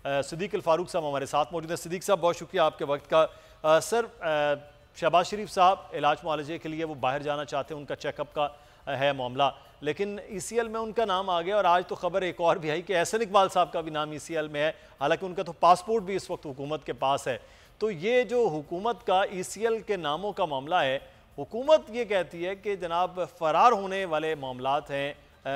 सिद्दीक अल फारूक साहब हमारे साथ मौजूद हैं। सिद्दीक साहब, बहुत शुक्रिया आपके वक्त का। सर, शहबाज शरीफ साहब इलाज मुआलजे के लिए वो बाहर जाना चाहते हैं, उनका चेकअप का है मामला, लेकिन ECL में उनका नाम आ गया और आज तो खबर एक और भी आई कि एहसन इकबाल साहब का भी नाम ECL में है, हालांकि उनका तो पासपोर्ट भी इस वक्त हुकूमत के पास है। तो ये जो हुकूमत का ECL के नामों का मामला है, हुकूमत ये कहती है कि जनाब फ़रार होने वाले मामलात हैं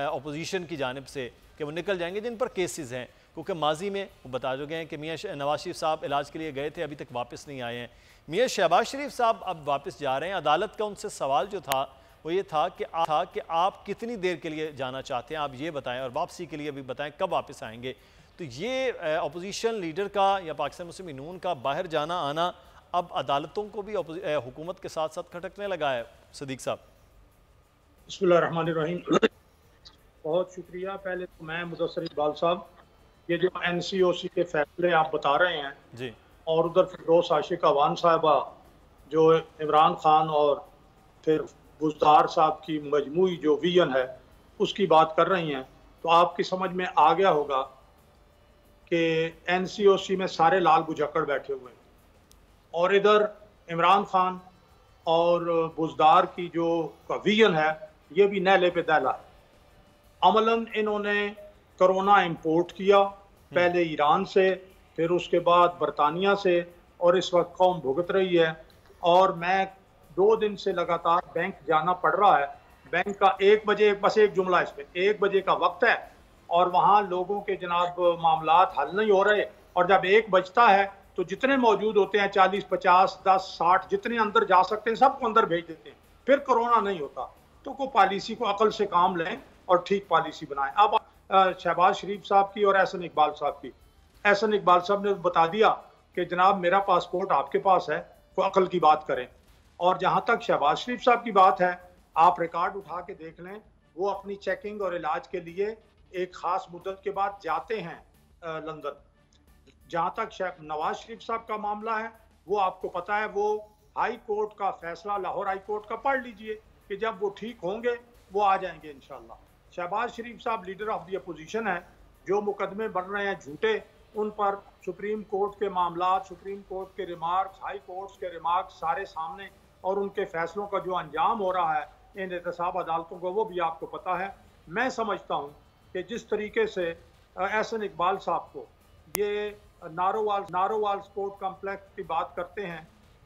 अपोजिशन की जानिब से कि वो निकल जाएंगे जिन पर केसेस हैं, क्योंकि माजी में वो बता चुके हैं कि मियाँ नवाज शरीफ साहब इलाज के लिए गए थे, अभी तक वापस नहीं आए हैं। मियाँ शहबाज शरीफ साहब अब वापस जा रहे हैं। अदालत का उनसे सवाल जो था वो ये था कि आप कितनी देर के लिए जाना चाहते हैं, आप ये बताएं, और वापसी के लिए भी बताएं कब वापस आएंगे। तो ये अपोजिशन लीडर का या पाकिस्तान मुस्लिम नून का बाहर जाना आना अब अदालतों को भी हुकूमत के साथ साथ खटकने लगा है। सिद्दीक साहब, बिस्मिल्लाहिर्रहमानिर्रहीम, बहुत शुक्रिया। पहले तो मैं मुदस्सिर इकबाल साहब, ये जो NCOC के फैसले आप बता रहे हैं जी, और उधर फिरदौस आशिक अवान साहबा जो इमरान खान और फिर बुज़दार साहब की मजमूई जो विजन है उसकी बात कर रही हैं, तो आपकी समझ में आ गया होगा कि NCOC में सारे लाल बुझक्कड़ बैठे हुए हैं और इधर इमरान खान और बुज़दार की जो विजन है ये भी नहले पे दहला है। अमलन इन्होंने कोरोना इंपोर्ट किया, पहले ईरान से, फिर उसके बाद बरतानिया से, और इस वक्त कौम भुगत रही है। और मैं 2 दिन से लगातार बैंक जाना पड़ रहा है। बैंक का 1 बजे, बस एक जुमला इस पे, 1 बजे का वक्त है और वहाँ लोगों के जनाब मामलात हल नहीं हो रहे, और जब 1 बजता है तो जितने मौजूद होते हैं 40, 50, 10, 60 जितने अंदर जा सकते हैं सबको अंदर भेज देते हैं, फिर कोरोना नहीं होता। तो कोई पॉलिसी को अकल से काम लें और ठीक पॉलिसी बनाएं। अब शहबाज शरीफ साहब की और एहसन इकबाल साहब की, एहसन इकबाल साहब ने बता दिया कि जनाब मेरा पासपोर्ट आपके पास है, कोई अकल की बात करें। और जहां तक शहबाज शरीफ साहब की बात है, आप रिकॉर्ड उठा के देख लें, वो अपनी चेकिंग और इलाज के लिए एक खास मुद्दत के बाद जाते हैं लंदन। जहां तक नवाज शरीफ साहब का मामला है, वो आपको पता है, वो हाई कोर्ट का फैसला, लाहौर हाई कोर्ट का पढ़ लीजिए कि जब वो ठीक होंगे वो आ जाएंगे इंशाल्लाह। शहबाज शरीफ साहब लीडर ऑफ द अपोजिशन है, जो मुकदमे बन रहे हैं झूठे, उन पर सुप्रीम कोर्ट के मामला, सुप्रीम कोर्ट के रिमार्क्स, हाई कोर्ट्स के रिमार्क्स सारे सामने, और उनके फैसलों का जो अंजाम हो रहा है इन एहतसाब अदालतों को, वो भी आपको पता है। मैं समझता हूँ कि जिस तरीके से एहसन इकबाल साहब को ये नारोवाल स्पोर्ट कम्प्लेक्स की बात करते हैं,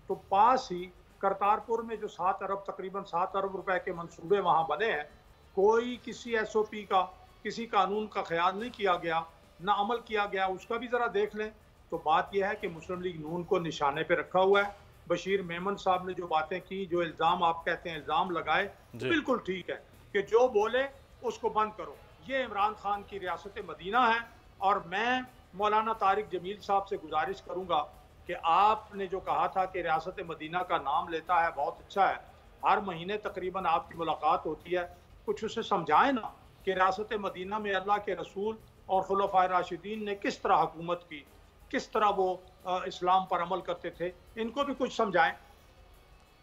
तो पास ही करतारपुर में जो 7 अरब, तकरीबन 7 अरब रुपए के मंसूबे वहाँ बने हैं, कोई किसी SOP का, किसी कानून का ख्याल नहीं किया गया, ना अमल किया गया, उसका भी ज़रा देख लें। तो बात यह है कि मुस्लिम लीग नून को निशाने पे रखा हुआ है। बशीर मेमन साहब ने जो बातें की, जो इल्ज़ाम आप कहते हैं इल्ज़ाम लगाए, बिल्कुल ठीक है कि जो बोले उसको बंद करो। ये इमरान खान की रियासत मदीना है, और मैं मौलाना तारिक जमील साहब से गुजारिश करूँगा कि आपने जो कहा था कि रियासत मदीना का नाम लेता है, बहुत अच्छा है, हर महीने तकरीबन आपकी मुलाकात होती है, कुछ उसे समझाएं ना कि रियासत मदीना में अल्लाह के रसूल और खुलफाए राशिदीन ने किस तरह हुकूमत की, किस तरह वो इस्लाम पर अमल करते थे, इनको भी कुछ समझाएं।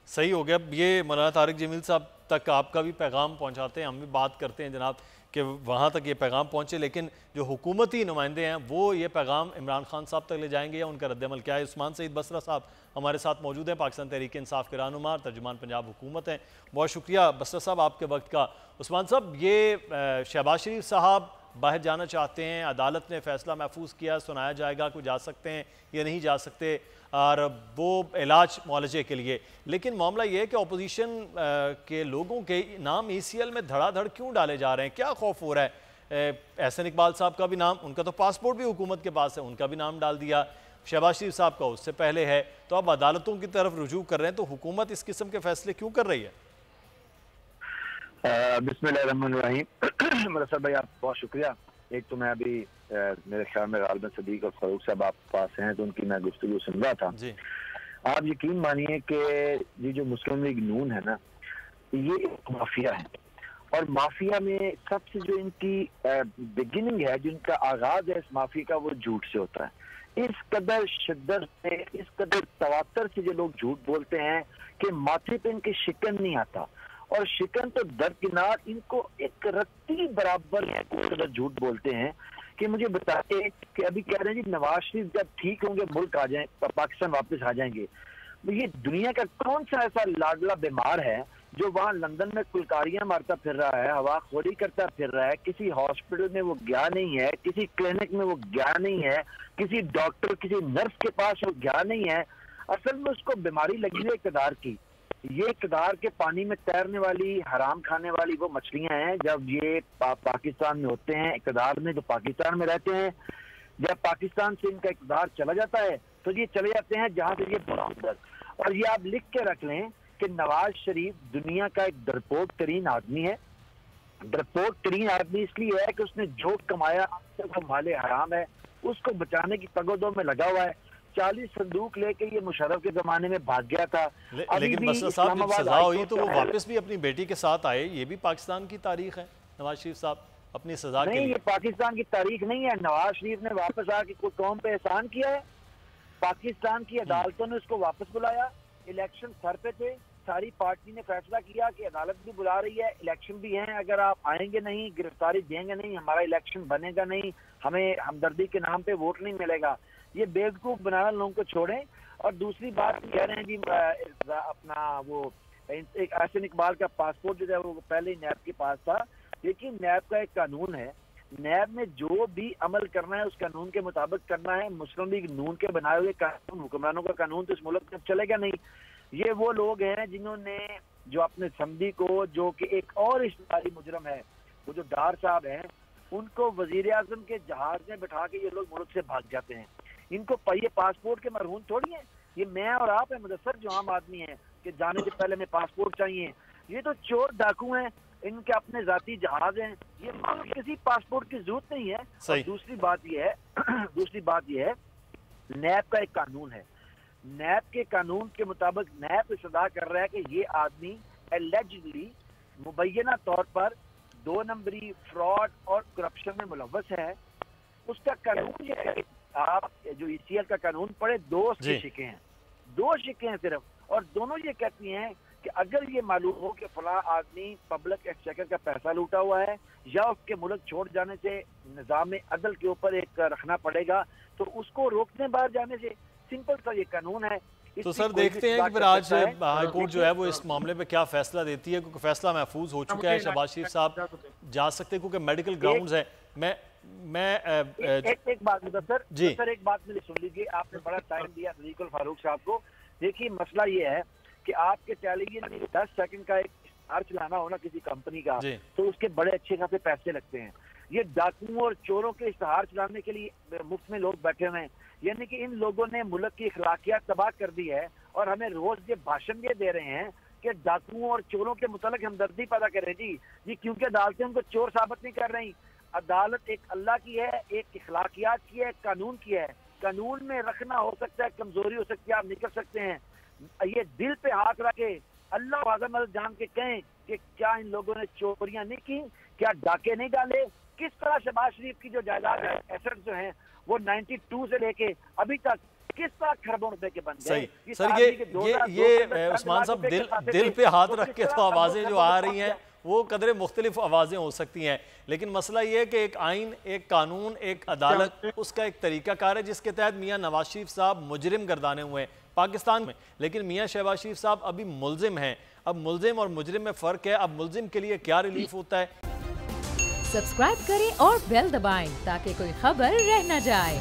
सही हो गया। ये मौलाना तारिक जमील साहब तक आपका भी पैगाम पहुंचाते हैं, हम भी बात करते हैं जनाब कि वहाँ तक ये पैगाम पहुँचे, लेकिन जो हुकूमती नुमाइंदे हैं वो ये पैगाम इमरान खान साहब तक ले जाएंगे या उनका रद्द-ए-अमल क्या है? उस्मान सईद बसरा साहब हमारे साथ मौजूद हैं, पाकिस्तान तहरीक इंसाफ के रहनुमा, तर्जुमान पंजाब हुकूमत हैं। बहुत शुक्रिया बसरा साहब आपके वक्त का। उस्मान साहब, ये शहबाज शरीफ साहब बाहर जाना चाहते हैं, अदालत ने फैसला महफूज किया, सुनाया जाएगा कोई जा सकते हैं या नहीं जा सकते, और वो इलाज मुआलजे के लिए। लेकिन मामला ये है कि अपोजिशन के लोगों के नाम ECL में धड़ाधड़ क्यों डाले जा रहे हैं, क्या खौफ हो रहा है? एहसन इकबाल साहब का भी नाम, उनका तो पासपोर्ट भी हुकूमत के पास है, उनका भी नाम डाल दिया, शहबाज शरीफ साहब का उससे पहले है, तो अब अदालतों की तरफ रुजू कर रहे हैं, तो हुकूमत इस किस्म के फैसले क्यों कर रही है? बिस्मिल्लाहिर्रहमानिर्रहीम। मरसद भाई, आप बहुत शुक्रिया। एक तो मैं अभी मेरे ख्याल में गालिबन सिद्दीक और फारूक साहब आप पास हैं, तो उनकी मैं गुफ्तगू सुन रहा था जी। आप यकीन मानिए कि ये जो मुस्लिम लीग नून है ना, ये एक माफिया है, और माफिया में सबसे जो इनकी बिगिनिंग है, जो इनका आगाज है इस माफिया का, वो झूठ से होता है। इस कदर शिद्दत से, इस कदर तवातर से जो लोग झूठ बोलते हैं कि माथे पे इनके शिकन नहीं आता, और शिकन तो दरकिनार, इनको एक रत्ती बराबर है, झूठ बोलते हैं کہ مجھے بتائے کہ ابھی کہہ رہے ہیں جی نواز شریف جب ٹھیک ہوں گے ملک آ جائیں، پاکستان واپس آ جائیں گے. یہ دنیا کا کون سا ایسا لاڈلا بیمار ہے جو وہاں لندن میں کلکاریاں مارتا پھر رہا ہے، ہوا خوری کرتا پھر رہا ہے، کسی ہاسپٹل میں وہ گیا نہیں ہے، کسی کلینک میں وہ گیا نہیں ہے، کسی ڈاکٹر کسی نرس کے پاس وہ گیا نہیں ہے. اصل میں اس کو بیماری لگی ہے اقتدار کی. یہ اقتدار کے پانی میں تیرنے والی حرام کھانے والی وہ مچھلیاں ہیں. جب یہ پاکستان میں ہوتے ہیں اقتدار میں، جو پاکستان میں رہتے ہیں، جب پاکستان سے ان کا اقتدار چلا جاتا ہے تو یہ چلے جاتے ہیں جہاں سے یہ برآمدر. اور یہ آپ لکھ کے رکھ لیں کہ نواز شریف دنیا کا ایک ڈرپوک ترین آدمی ہے. ڈرپوک ترین آدمی اس لیے ہے کہ اس نے جو کمایا وہ مال حرام ہے، اس کو بچانے کی تگودوں میں لگا ہوا ہے. 40 صندوق لے کے یہ مشرف کے زمانے میں بھاگ گیا تھا. لیکن مسئلہ صاحب جب سزا ہوئی تو وہ واپس بھی اپنی بیٹی کے ساتھ آئے. یہ بھی پاکستان کی تاریخ ہے نواز شریف صاحب اپنی سزا کے لیے. نہیں، یہ پاکستان کی تاریخ نہیں ہے. نواز شریف نے واپس آ کے کوئی قوم پہ احسان کیا ہے؟ پاکستان کی عدالتوں نے اس کو واپس بلایا. الیکشن سر پہ تھے، ساری پارٹی نے فیصلہ کیا کہ عدالت بھی بلا رہی ہے، الیکشن بھی ہیں، اگر آپ آئیں گے نہیں، گرفتاری دیں گے نہیں، ہمارا الیکشن بنے گا نہیں، ہمیں ہمدردی کے نام پہ ووٹ نہیں ملے گا. یہ بیوقوف بنانا لوگوں کو چھوڑیں. اور دوسری بات کہہ رہے ہیں جی اپنا وہ احسن اقبال کا پاسپورٹ جو ہے وہ پہلے ہی نیب کے پاس تھا. لیکن نیب کا ایک قانون ہے، نیب میں جو بھی عمل کرنا ہے اس قانون کے مطابق کرنا ہے. مسلم لیگ نون کے بنائے ہوئے قانون، حکمرانوں کا قانون تو اس ملک میں چلے گا نہیں. یہ وہ لوگ ہیں جنہوں نے جو اپنے سمدھی کو، جو کہ ایک اور اشتہاری مجرم ہے، وہ جو ڈار صاحب ہیں، ان کو وزیر اعظم کے جہاز میں بٹھا کے یہ لوگ ملک سے بھاگ جاتے ہیں. ان کو یہ پاسپورٹ کے مرہون تھوڑی ہیں. یہ میں اور آپ ہیں مدثر جو عام آدمی ہیں کہ جانے سے پہلے میں پاسپورٹ چاہیے. یہ تو چور ڈاکو ہیں، ان کے اپنے ذاتی جہاز ہیں. یہ کسی پاسپورٹ کی ضرورت نہیں ہے. اور دوسری بات یہ ہے نیب کا ایک قانون ہے. نیب کے قانون کے مطابق نیب استدعا کر رہا ہے کہ یہ آدمی اللیجڈلی مبینہ طور پر 2 نمبری فراڈ اور کرپشن میں ملوث ہے. اس کا قانون یہ ہے، آپ جو ای سی ایل کا قانون پڑھے، 2 شکیں ہیں، 2 شکیں ہیں صرف. اور دونوں یہ کہتی ہیں کہ اگر یہ معلوم ہو کہ فلاں آدمی پبلک ایکسچیکر کا پیسہ لوٹا ہوا ہے یا اس کے ملک چھوڑ جانے سے نظام عدل کے اوپر ایک رکھنا پڑے گا تو اس کو روکنے باہر جانے سے. سمپل سا یہ قانون ہے. تو سر دیکھتے ہیں کہ پھر آج ہائی کورٹ جو ہے وہ اس معاملے پہ کیا فیصلہ دیتی ہے، کیونکہ فیصلہ محفوظ ہو چکا ہے. شہباز شریف صاحب جا سکتے ہیں کیونکہ میڈیکل گراؤنڈز ہیں. میں ایک بات سر ایک بات میری سن لیجیے. آپ نے بڑا ٹائم دیا صدیق الفاروق صاحب کو. دیکھیے مسئلہ یہ ہے کہ آپ کے چلے گی 10 سیکنڈ کا ایک اشتہار چلانا ہونا کسی کمپنی کا تو اس کے بڑے اچھے خاصے پیسے لگتے ہیں. یہ ڈاکوؤں اور چوروں کے اشتہار چلانے کے لیے مفت میں لوگ بیٹھے ہوئے ہیں. یعنی کہ ان لوگوں نے ملک کی اخلاقیات تباہ کر دی ہے اور ہمیں روز یہ بھاشن یہ دے رہے ہیں کہ ڈاکوؤں اور چوروں کے متعلق ہمدردی پیدا کریں. جی کیونکہ عدالتیں ان کو چور ثابت نہیں کر رہی. عدالت ایک اللہ کی ہے، ایک اخلاقیات کی ہے، ایک قانون کی ہے. قانون میں رکھنا ہو سکتا ہے، کمزوری ہو سکتی ہے، آپ نکل سکتے ہیں. یہ دل پہ ہاتھ رکھے اللہ اعظم جان کے کہیں کہ کیا ان لوگوں نے چوریاں نہیں کی، کیا ڈاکے نہیں ڈالے. کس طرح شہباز شریف کی جو جائیداد ہے، ایسٹ جو ہیں وہ 92 سے لے کے ابھی تک کس طرح کھربوں روپے کے بن گئے. سر یہ عثمان صاحب دل پہ ہاتھ رکھ کے تو آوازیں جو آ رہی ہیں وہ قدرے مختلف آوازیں ہو سکتی ہیں، لیکن مسئلہ یہ ہے کہ ایک آئین، ایک قانون، ایک عدالت، اس کا ایک طریقہ کار ہے جس کے تحت میاں نواز شریف صاحب مجرم گردانے ہوئے ہیں پاکستان میں. لیکن میاں شہباز شریف صاحب ابھی ملزم ہیں. اب ملزم اور مجرم میں فرق ہے. اب ملزم کے لیے کیا ریلیف ہوتا ہے. سبسکرائب کریں اور بیل دبائیں تاکہ کوئی خبر رہ نہ جائے.